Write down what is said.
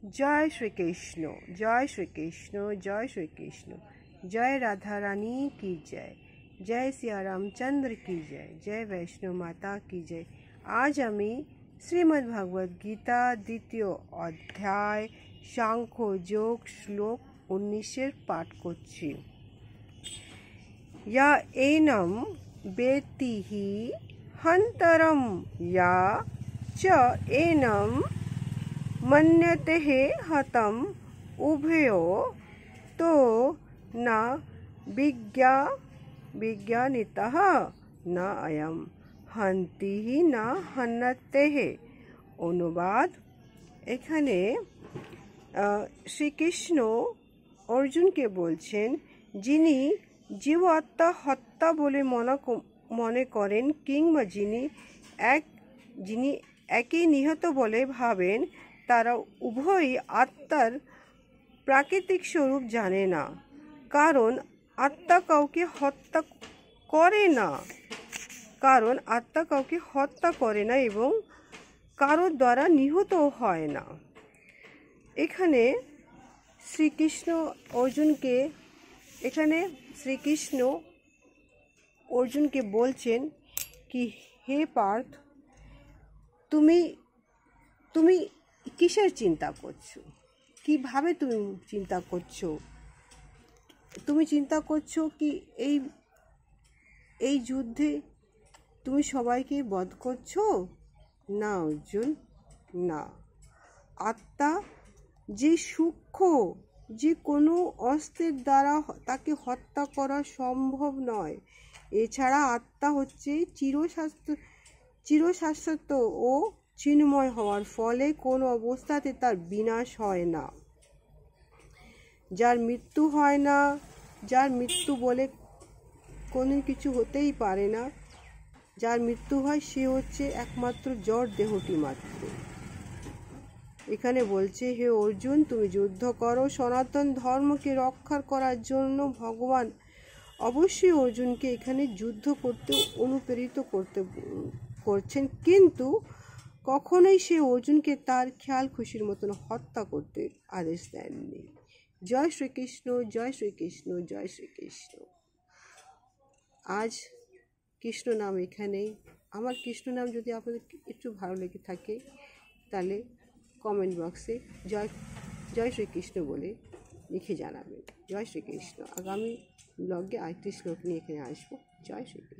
जय श्री कृष्ण, जय श्री कृष्ण, जय श्री कृष्ण। जय राधा रानी की जय, जय सिया रामचंद्र की जय, जय वैष्णो माता की जय। आज आमी श्रीमद् भगवद गीता द्वितीय अध्याय सांख्य योग श्लोक 19 पाठ करছি। या एनम वेत्ति हि हन्तरम या च एनम मन्यते हतम उभयो तो न विज्ञानितः न अयम हन्ति हि न हन्यते। অনুবাদ, এখানে শ্রীকৃষ্ণ অর্জুনকে বলছেন, যিনি জীব আত্মা হত্যা বলে মনে করেন কিংবা যিনি একই নিহত বলে ভাবেন, তারা উভয়ই আত্মার প্রাকৃতিক স্বরূপ জানে না। কারণ আত্মা কাউকে হত্যা করে না এবং কারোর দ্বারা নিহত হয় না। এখানে শ্রীকৃষ্ণ অর্জুনকে বলছেন কি, হে পার্থ, তুমি কিসের চিন্তা করছো? কিভাবে তুমি চিন্তা করছো? তুমি চিন্তা করছো কি এই যুদ্ধে তুমি সবাইকে বধ করছো? না অর্জুন, না। আত্মা যে সূক্ষ্ম, যে কোনো অস্ত্রের দ্বারা তাকে হত্যা করা সম্ভব নয়। এছাড়া আত্মা হচ্ছে চিরশাশ্বত ও চিন্ময় হওয়ার ফলে কোনো অবস্থাতে তার বিনাশ হয় না। যার মৃত্যু হয় না, যার মৃত্যু বলে কোনো কিছু হতেই পারে না, যার মৃত্যু হয় সে হচ্ছে একমাত্র জড় দেহটি মাত্র। এখানে বলছে, হে অর্জুন, তুমি যুদ্ধ করো সনাতন ধর্মকে রক্ষা করার জন্য। ভগবান অবশ্যই অর্জুনকে এখানে যুদ্ধ করতে অনুপ্রেরিত করছেন, কিন্তু কখনোই সে অর্জুনকে তার খেয়াল খুশির মতন হত্যা করতে আদেশ দেননি। জয় শ্রীকৃষ্ণ, জয় শ্রীকৃষ্ণ, জয় শ্রীকৃষ্ণ। আজ কৃষ্ণ নাম এখানেই। আমার কৃষ্ণ নাম যদি আপনাদের একটু ভালো লেগে থাকে তাহলে কমেন্ট বক্সে জয় শ্রীকৃষ্ণ বলে লিখে জানাবেন। জয় শ্রীকৃষ্ণ। আগামী ব্লগে আরেকটি শ্লোক নিয়ে এখানে আসবো। জয় শ্রীকৃষ্ণ।